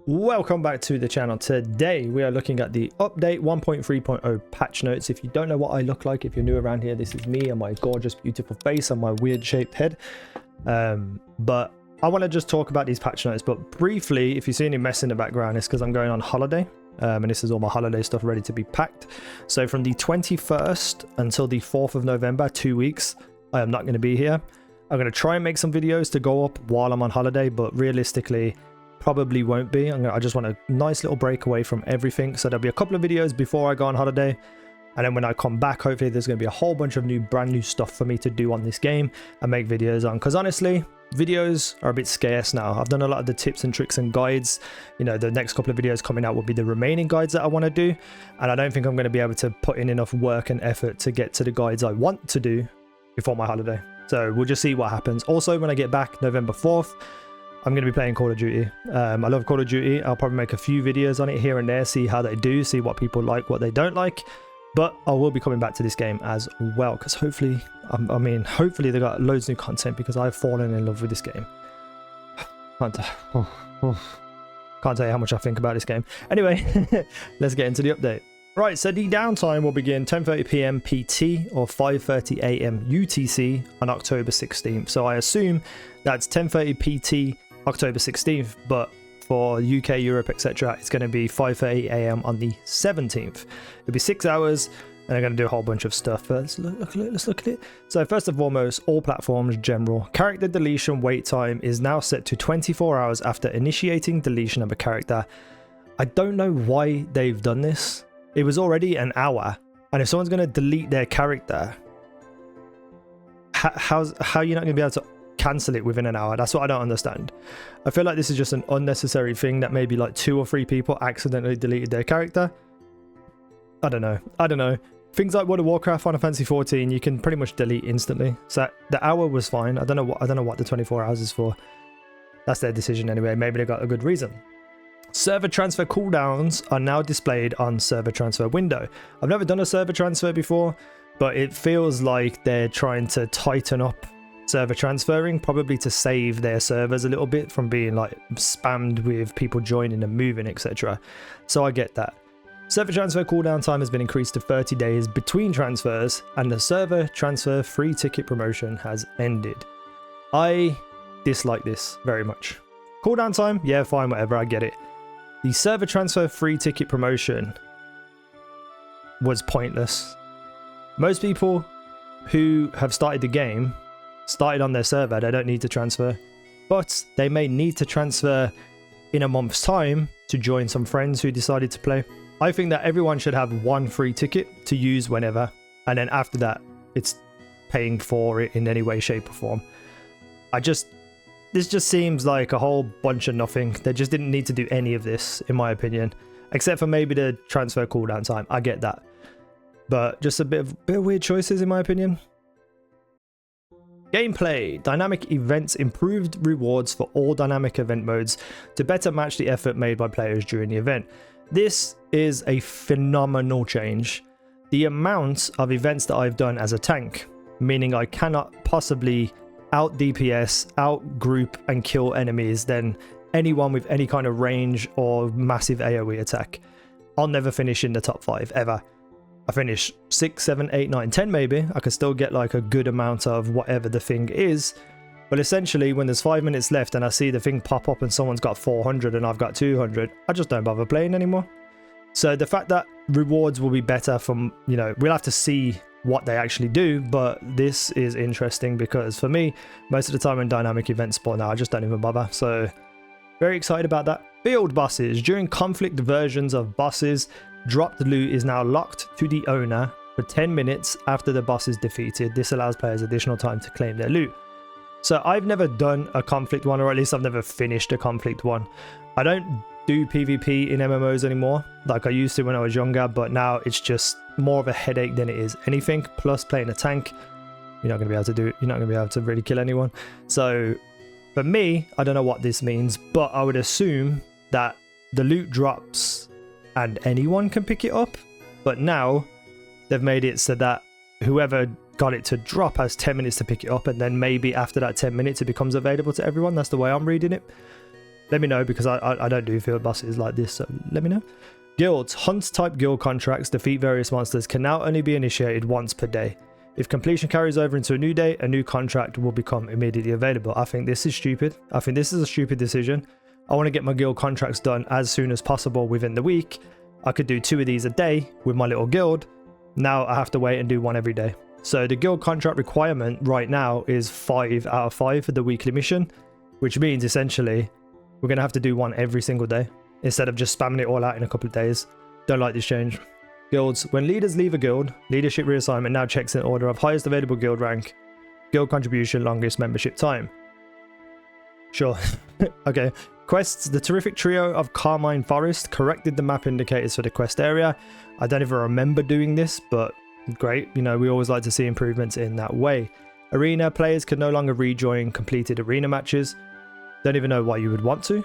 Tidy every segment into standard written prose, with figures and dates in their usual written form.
Welcome back to the channel. Today we are looking at the update 1.3.0 patch notes. If you don't know what I look like, if you're new around here, this is me and my gorgeous beautiful face and my weird shaped head. But I want to just talk about these patch notes, but briefly, if you see any mess in the background, it's because I'm going on holiday. And this is all my holiday stuff ready to be packed. So from the 21st until the 4th of November, 2 weeks, I am not going to be here. I'm going to try and make some videos to go up while I'm on holiday, but realistically probably won't be. I just want a nice little break away from everything. So there'll be a couple of videos before I go on holiday, and then when I come back, hopefully there's going to be a whole bunch of brand new stuff for me to do on this game and make videos on, because honestly videos are a bit scarce now. I've done a lot of the tips and tricks and guides. You know, the next couple of videos coming out will be the remaining guides that I want to do, and I don't think I'm going to be able to put in enough work and effort to get to the guides I want to do before my holiday. So we'll just see what happens. Also, when I get back November 4th, I'm going to be playing Call of Duty. I love Call of Duty. I'll probably make a few videos on it here and there, see how they do, see what people like, what they don't like. But I will be coming back to this game as well, because hopefully, hopefully they got loads of new content, because I've fallen in love with this game. Can't tell you how much I think about this game. Anyway, let's get into the update. Right, so the downtime will begin 10:30 p.m. PT or 5:30 a.m. UTC on October 16th. So I assume that's 10:30 PT October 16th, but for UK, Europe, etc., it's going to be 5:30 a.m. on the 17th. It'll be 6 hours, and I'm going to do a whole bunch of stuff. Let's look at it. So first and foremost, all platforms general. Character deletion wait time is now set to 24 hours after initiating deletion of a character. I don't know why they've done this. It was already an hour, and if someone's going to delete their character, how are you not going to be able to cancel it within an hour? That's what I don't understand. I feel like this is just an unnecessary thing that maybe like 2 or 3 people accidentally deleted their character. I don't know. Things like World of Warcraft, Final Fantasy 14, you can pretty much delete instantly. So the hour was fine. I don't know what the 24 hours is for. That's their decision anyway. Maybe they got a good reason. Server transfer cooldowns are now displayed on server transfer window. I've never done a server transfer before, but it feels like they're trying to tighten up server transferring, probably to save their servers a little bit from being like spammed with people joining and moving, etc. So I get that. Server transfer cooldown time has been increased to 30 days between transfers, and the server transfer free ticket promotion has ended. I dislike this very much. Cooldown time, yeah, fine, whatever, I get it. The server transfer free ticket promotion was pointless. Most people who have started the game started on their server. They don't need to transfer, but they may need to transfer in a month's time to join some friends who decided to play. I think that everyone should have one free ticket to use whenever, and then after that it's paying for it in any way, shape or form. This just seems like a whole bunch of nothing. They just didn't need to do any of this, in my opinion, except for maybe the transfer cooldown time. I get that, but just a bit of weird choices, in my opinion. Gameplay. Dynamic events improved rewards for all dynamic event modes to better match the effort made by players during the event. This is a phenomenal change. The amount of events that I've done as a tank, meaning I cannot possibly out DPS, out group and kill enemies than anyone with any kind of range or massive AoE attack. I'll never finish in the top 5 ever. I finish 6, 7, 8, 9, 10 maybe. I could still get like a good amount of whatever the thing is, but essentially when there's 5 minutes left and I see the thing pop up and someone's got 400 and I've got 200, I just don't bother playing anymore. So the fact that rewards will be better from, you know, we'll have to see what they actually do, but this is interesting because for me, most of the time when dynamic events spawn now, I just don't even bother. So very excited about that. Field bosses. During conflict versions of bosses, dropped loot is now locked to the owner for 10 minutes after the boss is defeated. This allows players additional time to claim their loot. So I've never done a conflict one, or at least I've never finished a conflict one. I don't do PvP in MMOs anymore like I used to when I was younger, but now it's just more of a headache than it is anything. Plus playing a tank, you're not going to be able to do it. You're not going to be able to really kill anyone. So for me, I don't know what this means, but I would assume that the loot drops and anyone can pick it up. But now they've made it so that whoever got it to drop has 10 minutes to pick it up, and then maybe after that 10 minutes it becomes available to everyone. That's the way I'm reading it. Let me know, because I don't do field bosses like this, so let me know. Guilds. Hunt type guild contracts defeat various monsters can now only be initiated once per day. If completion carries over into a new day, a new contract will become immediately available. I think this is stupid. I think this is a stupid decision. I want to get my guild contracts done as soon as possible within the week. I could do 2 of these a day with my little guild. Now I have to wait and do 1 every day. So the guild contract requirement right now is 5 out of 5 for the weekly mission, which means essentially we're going to have to do 1 every single day instead of just spamming it all out in a couple of days. Don't like this change. Guilds. When leaders leave a guild, leadership reassignment now checks in order of highest available guild rank, guild contribution, longest membership time. Sure. Okay. Quests. The terrific trio of Carmine Forest corrected the map indicators for the quest area. I don't even remember doing this, but great. You know, we always like to see improvements in that way. Arena. Players can no longer rejoin completed arena matches. Don't even know why you would want to.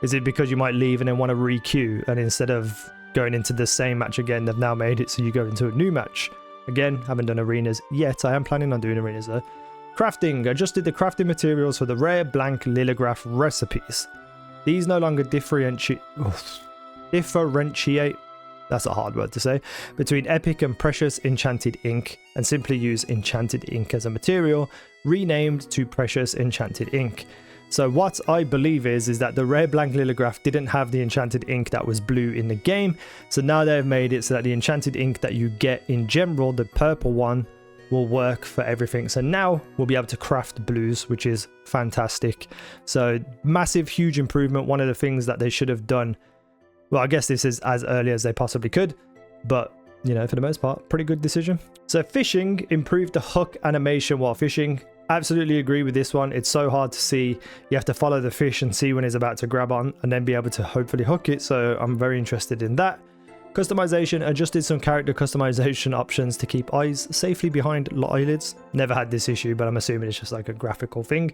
Is it because you might leave and then want to re-queue, and instead of going into the same match again, they've now made it so you go into a new match? Again, haven't done arenas yet. I am planning on doing arenas though. Crafting. Adjusted the crafting materials for the rare blank lithograph recipes. These no longer differentiate, that's a hard word to say, between epic and precious enchanted ink, and simply use enchanted ink as a material, renamed to precious enchanted ink. So what I believe is that the rare blank lithograph didn't have the enchanted ink that was blue in the game, so now they've made it so that the enchanted ink that you get in general, the purple one, will work for everything. So now we'll be able to craft blues, which is fantastic. So massive, huge improvement. One of the things that they should have done, well, I guess this is as early as they possibly could, but you know, for the most part, pretty good decision. So fishing. Improved the hook animation while fishing. Absolutely agree with this one. It's so hard to see. You have to follow the fish and see when it's about to grab on and then be able to hopefully hook it. So I'm very interested in that. Customization. Adjusted some character customization options to keep eyes safely behind eyelids. Never had this issue, but I'm assuming it's just like a graphical thing.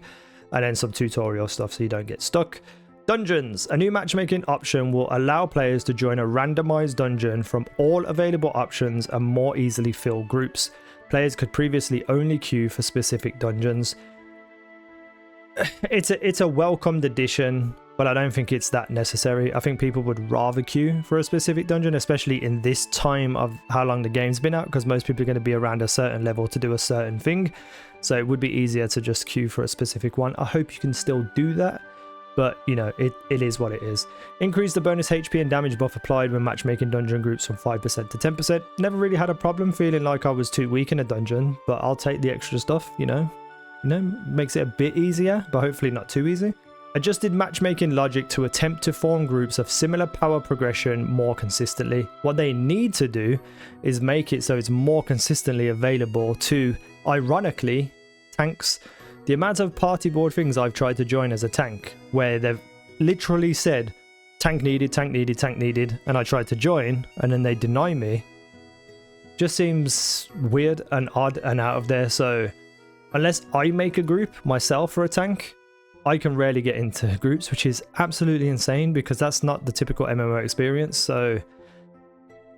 And then some tutorial stuff so you don't get stuck. Dungeons. A new matchmaking option will allow players to join a randomized dungeon from all available options and more easily fill groups. Players could previously only queue for specific dungeons. It's a welcomed addition, but I don't think it's that necessary. I think people would rather queue for a specific dungeon, especially in this time of how long the game's been out, because most people are going to be around a certain level to do a certain thing. So it would be easier to just queue for a specific one. I hope you can still do that, but you know, it is what it is. Increase the bonus HP and damage buff applied when matchmaking dungeon groups from 5% to 10%. Never really had a problem feeling like I was too weak in a dungeon, but I'll take the extra stuff, you know, makes it a bit easier, but hopefully not too easy. Adjusted matchmaking logic to attempt to form groups of similar power progression more consistently. What they need to do is make it so it's more consistently available to, ironically, tanks. The amount of party board things I've tried to join as a tank, where they've literally said, tank needed, tank needed, tank needed, and I tried to join, and then they deny me, just seems weird and odd and out of there. So unless I make a group myself for a tank, I can rarely get into groups, which is absolutely insane because that's not the typical MMO experience. So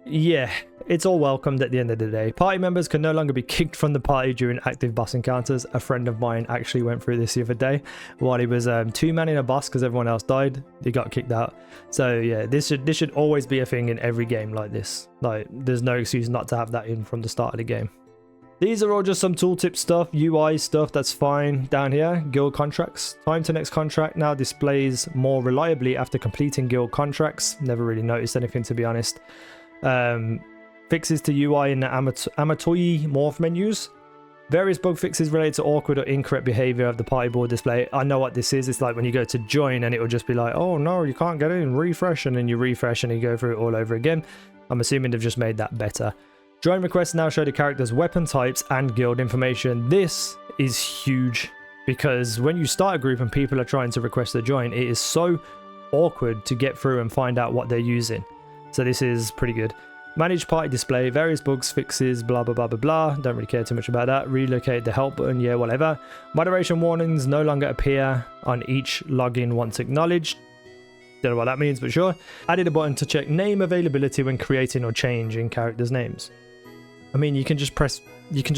yeah, it's all welcomed at the end of the day. Party members can no longer be kicked from the party during active boss encounters. A friend of mine actually went through this the other day while he was two-manning a boss because everyone else died. He got kicked out. So yeah, this should always be a thing in every game like this. Like, there's no excuse not to have that in from the start of the game. These are all just some tooltip stuff, UI stuff, that's fine. Down here, guild contracts. Time to next contract now displays more reliably after completing guild contracts. Never really noticed anything, to be honest. Fixes to UI in the Amatoi morph menus. Various bug fixes related to awkward or incorrect behavior of the party board display. I know what this is. It's like when you go to join and it will just be like, oh no, you can't get in, refresh, and then you refresh and you go through it all over again. I'm assuming they've just made that better. Join requests now show the character's weapon types and guild information. This is huge because when you start a group and people are trying to request a join, it is so awkward to get through and find out what they're using. So this is pretty good. Manage party display, various bugs, fixes, blah, blah, blah, blah, blah. Don't really care too much about that. Relocate the help button, yeah, whatever. Moderation warnings no longer appear on each login once acknowledged. Don't know what that means, but sure. Added a button to check name availability when creating or changing characters' names. I mean, you can just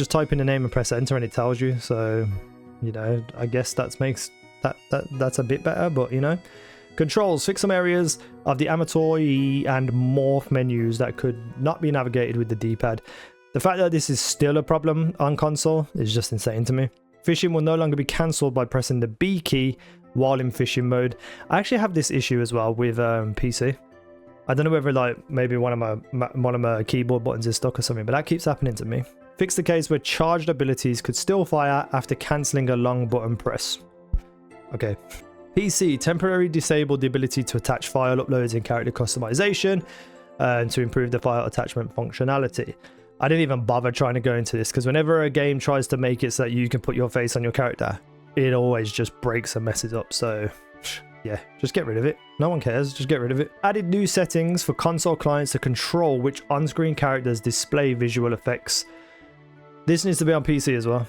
type in the name and press enter and it tells you. So, you know, I guess that's a bit better, but you know. Controls, fix some areas of the amateur and morph menus that could not be navigated with the D-pad. The fact that this is still a problem on console is just insane to me. Fishing will no longer be cancelled by pressing the B key while in fishing mode. I actually have this issue as well with PC. I don't know whether like maybe one of my keyboard buttons is stuck or something, but that keeps happening to me. Fix the case where charged abilities could still fire after cancelling a long button press. Okay. PC, temporarily disabled the ability to attach file uploads and character customization to improve the file attachment functionality. I didn't even bother trying to go into this because whenever a game tries to make it so that you can put your face on your character, it always just breaks and messes up. So yeah, just get rid of it. No one cares, just get rid of it. Added new settings for console clients to control which on-screen characters display visual effects. This needs to be on PC as well.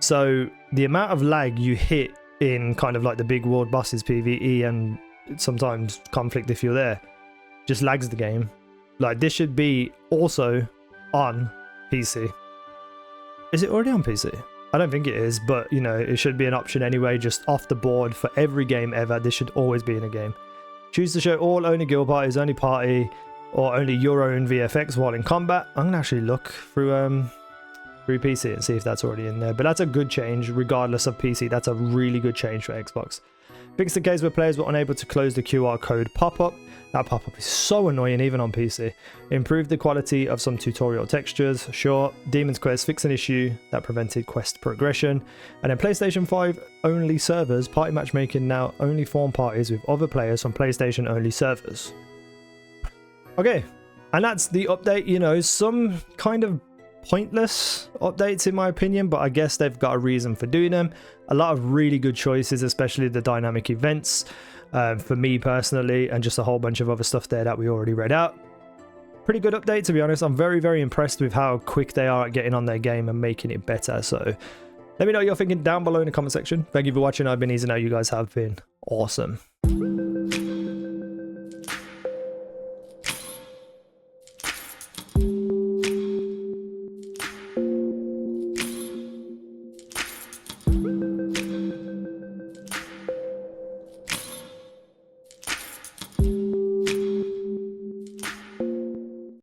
So the amount of lag you hit in kind of like the big world bosses PvE and sometimes conflict if you're there just lags the game. Like this should be also on PC. Is it already on PC? I don't think it is, but you know, it should be an option anyway, just off the board for every game ever. This should always be in a game. Choose to show all only guild parties, only party, or only your own VFX while in combat. I'm gonna actually look through PC and see if that's already in there, but that's a good change regardless of PC. That's a really good change for Xbox. Fix the case where players were unable to close the QR code pop-up. That pop-up is so annoying even on PC. Improve the quality of some tutorial textures. Sure. Demon's Quest, fix an issue that prevented quest progression. And then PlayStation 5 only servers, party matchmaking now only form parties with other players from PlayStation only servers. Okay, and that's the update. You know, some kind of pointless updates in my opinion, but I guess they've got a reason for doing them. A lot of really good choices, especially the dynamic events for me personally, and just a whole bunch of other stuff there that we already read out. Pretty good update, to be honest. I'm very, very impressed with how quick they are at getting on their game and making it better. So let me know what you're thinking down below in the comment section. Thank you for watching. I've been Easy. Now you guys have been awesome.